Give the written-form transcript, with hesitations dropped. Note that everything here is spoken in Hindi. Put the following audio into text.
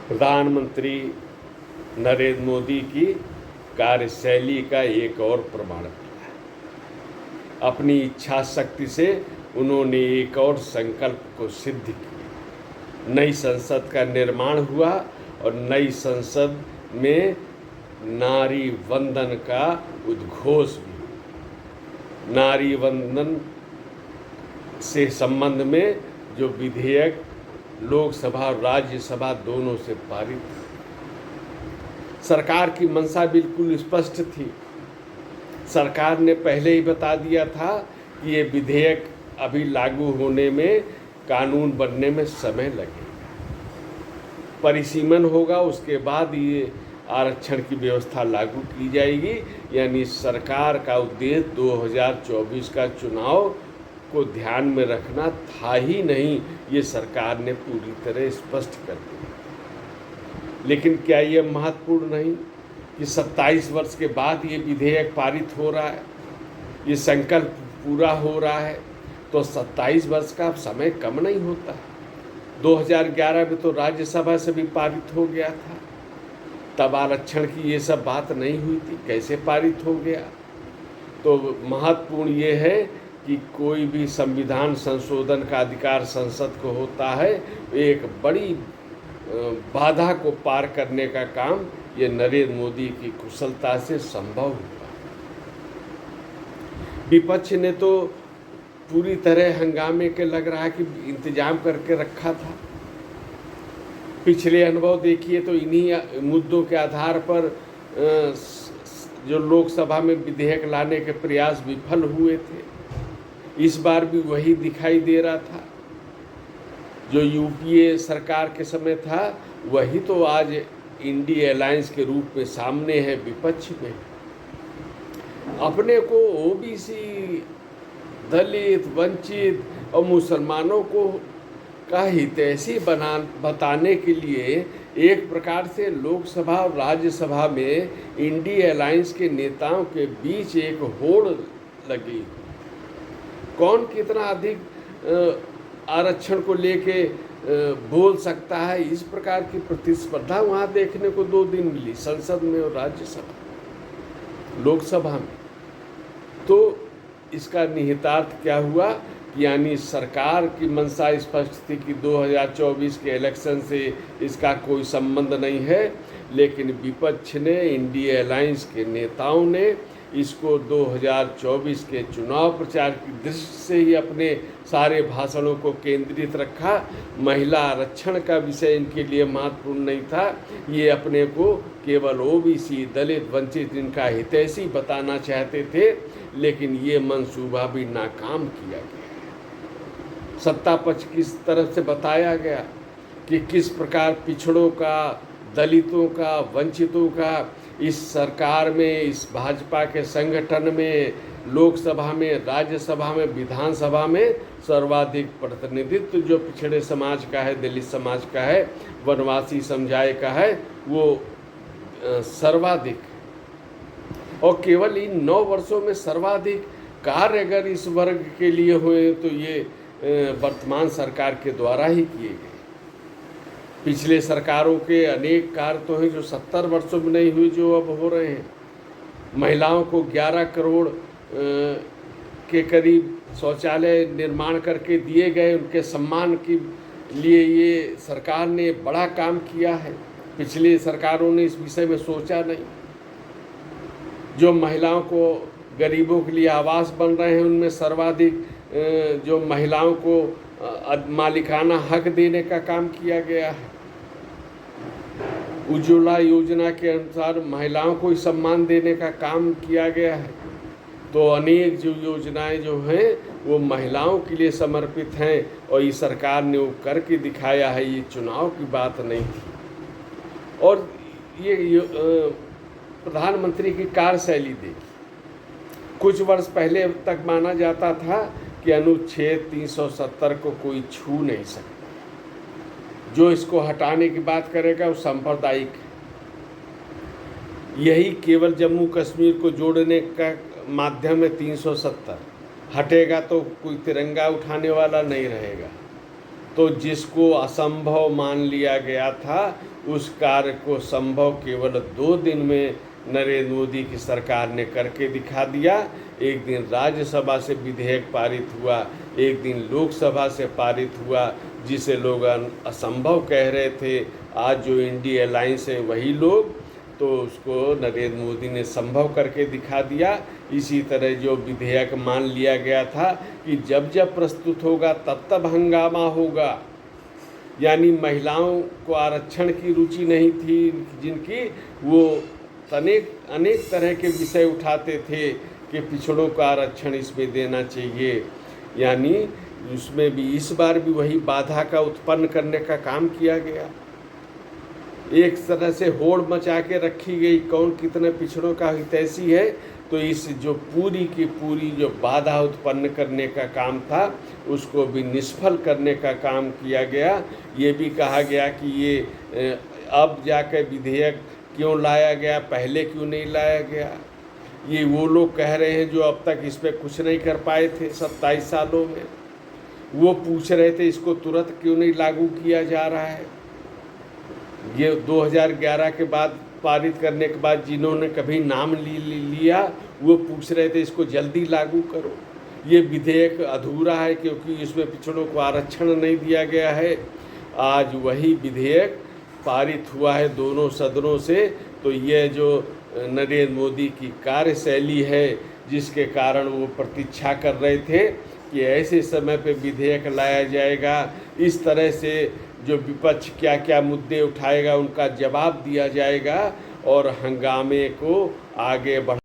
प्रधानमंत्री नरेंद्र मोदी की कार्यशैली का एक और प्रमाण मिला है। अपनी इच्छा शक्ति से उन्होंने एक और संकल्प को सिद्ध किया। नई संसद का निर्माण हुआ और नई संसद में नारी वंदन का उद्घोष भी हुआ। नारी वंदन से संबंध में जो विधेयक लोकसभा और राज्यसभा दोनों से पारित हुआ। सरकार की मंशा बिल्कुल स्पष्ट थी। सरकार ने पहले ही बता दिया था कि ये विधेयक अभी लागू होने में, कानून बनने में समय लगेगा, परिसीमन होगा, उसके बाद ये आरक्षण की व्यवस्था लागू की जाएगी। यानी सरकार का उद्देश्य 2024 का चुनाव को ध्यान में रखना था ही नहीं, ये सरकार ने पूरी तरह स्पष्ट कर दिया। लेकिन क्या ये महत्वपूर्ण नहीं कि 27 वर्ष के बाद ये विधेयक पारित हो रहा है, ये संकल्प पूरा हो रहा है, तो 27 वर्ष का समय कम नहीं होता। 2011 में तो राज्यसभा से भी पारित हो गया था, तब आरक्षण की ये सब बात नहीं हुई थी, कैसे पारित हो गया। तो महत्वपूर्ण ये है कि कोई भी संविधान संशोधन का अधिकार संसद को होता है, एक बड़ी बाधा को पार करने का काम ये नरेंद्र मोदी की कुशलता से संभव हुआ। विपक्ष ने तो पूरी तरह हंगामे के लग रहा है कि इंतजाम करके रखा था। पिछले अनुभव देखिए तो इन्हीं मुद्दों के आधार पर जो लोकसभा में विधेयक लाने के प्रयास विफल हुए थे। इस बार भी वही दिखाई दे रहा था। जो यूपीए सरकार के समय था वही तो आज इंडिया अलायंस के रूप में सामने है विपक्ष में। अपने को ओबीसी, दलित, वंचित और मुसलमानों को का हितैषी बताने के लिए एक प्रकार से लोकसभा और राज्यसभा में इंडिया अलायंस के नेताओं के बीच एक होड़ लगी। कौन कितना अधिक आरक्षण को लेके बोल सकता है, इस प्रकार की प्रतिस्पर्धा वहाँ देखने को 2 दिन मिली, संसद में और राज्यसभा, लोकसभा में। तो इसका निहितार्थ क्या हुआ, यानी सरकार की मंशा स्पष्ट थी कि 2024 के इलेक्शन से इसका कोई संबंध नहीं है, लेकिन विपक्ष ने, इंडिया अलायंस के नेताओं ने इसको 2024 के चुनाव प्रचार की दृष्टि से ही अपने सारे भाषणों को केंद्रित रखा। महिला आरक्षण का विषय इनके लिए महत्वपूर्ण नहीं था। ये अपने को केवल ओबीसी, दलित, वंचित इनका हितैषी बताना चाहते थे, लेकिन ये मंसूबा भी नाकाम किया गया। सत्ता पक्ष किस तरफ से बताया गया कि किस प्रकार पिछड़ों का, दलितों का, वंचितों का इस सरकार में, इस भाजपा के संगठन में, लोकसभा में, राज्यसभा में, विधानसभा में सर्वाधिक प्रतिनिधित्व जो पिछड़े समाज का है, दलित समाज का है, वनवासी समुदाय का है, वो सर्वाधिक। और केवल इन 9 वर्षों में सर्वाधिक कार्य अगर इस वर्ग के लिए हुए तो ये वर्तमान सरकार के द्वारा ही किए गए। पिछले सरकारों के अनेक कार्य तो हैं जो 70 वर्षों में नहीं हुए, जो अब हो रहे हैं। महिलाओं को 11 करोड़ के करीब शौचालय निर्माण करके दिए गए, उनके सम्मान के लिए ये सरकार ने बड़ा काम किया है। पिछली सरकारों ने इस विषय में सोचा नहीं। जो महिलाओं को, गरीबों के लिए आवास बन रहे हैं, उनमें सर्वाधिक जो महिलाओं को मालिकाना हक देने का काम किया गया है। उज्ज्वला योजना के अनुसार महिलाओं को सम्मान देने का काम किया गया है। तो अनेक जो योजनाएं जो हैं वो महिलाओं के लिए समर्पित हैं, और ये सरकार ने वो करके दिखाया है। ये चुनाव की बात नहीं थी। और ये प्रधानमंत्री की कार्यशैली देखी। कुछ वर्ष पहले तक माना जाता था कि अनुच्छेद 370 को कोई छू नहीं सकता। जो इसको हटाने की बात करेगा वो सांप्रदायिक है। यही केवल जम्मू कश्मीर को जोड़ने का माध्यम है 370। हटेगा तो कोई तिरंगा उठाने वाला नहीं रहेगा। तो जिसको असंभव मान लिया गया था उस कार्य को संभव केवल 2 दिन में नरेंद्र मोदी की सरकार ने करके दिखा दिया। एक दिन राज्यसभा से विधेयक पारित हुआ, एक दिन लोकसभा से पारित हुआ, जिसे लोग असंभव कह रहे थे। आज जो इंडिया अलायंस है वही लोग, तो उसको नरेंद्र मोदी ने संभव करके दिखा दिया। इसी तरह जो विधेयक मान लिया गया था कि जब जब प्रस्तुत होगा तब तब हंगामा होगा, यानी महिलाओं को आरक्षण की रुचि नहीं थी जिनकी, वो अनेक तरह के विषय उठाते थे कि पिछड़ों का आरक्षण इसमें देना चाहिए, यानी उसमें भी इस बार भी वही बाधा का उत्पन्न करने का काम किया गया। एक तरह से होड़ मचा के रखी गई कौन कितने पिछड़ों का हितैषी है, तो इस जो पूरी की पूरी जो बाधा उत्पन्न करने का काम था उसको भी निष्फल करने का काम किया गया। ये भी कहा गया कि ये अब जाकर विधेयक क्यों लाया गया, पहले क्यों नहीं लाया गया। ये वो लोग कह रहे हैं जो अब तक इस पर कुछ नहीं कर पाए थे 27 सालों में, वो पूछ रहे थे इसको तुरंत क्यों नहीं लागू किया जा रहा है। ये 2011 के बाद पारित करने के बाद जिन्होंने कभी नाम लिया वो पूछ रहे थे इसको जल्दी लागू करो। ये विधेयक अधूरा है क्योंकि इसमें पिछड़ों को आरक्षण नहीं दिया गया है। आज वही विधेयक पारित हुआ है दोनों सदनों से। तो ये जो नरेंद्र मोदी की कार्यशैली है जिसके कारण वो प्रतीक्षा कर रहे थे कि ऐसे समय पे विधेयक लाया जाएगा, इस तरह से जो विपक्ष क्या क्या मुद्दे उठाएगा उनका जवाब दिया जाएगा और हंगामे को आगे बढ़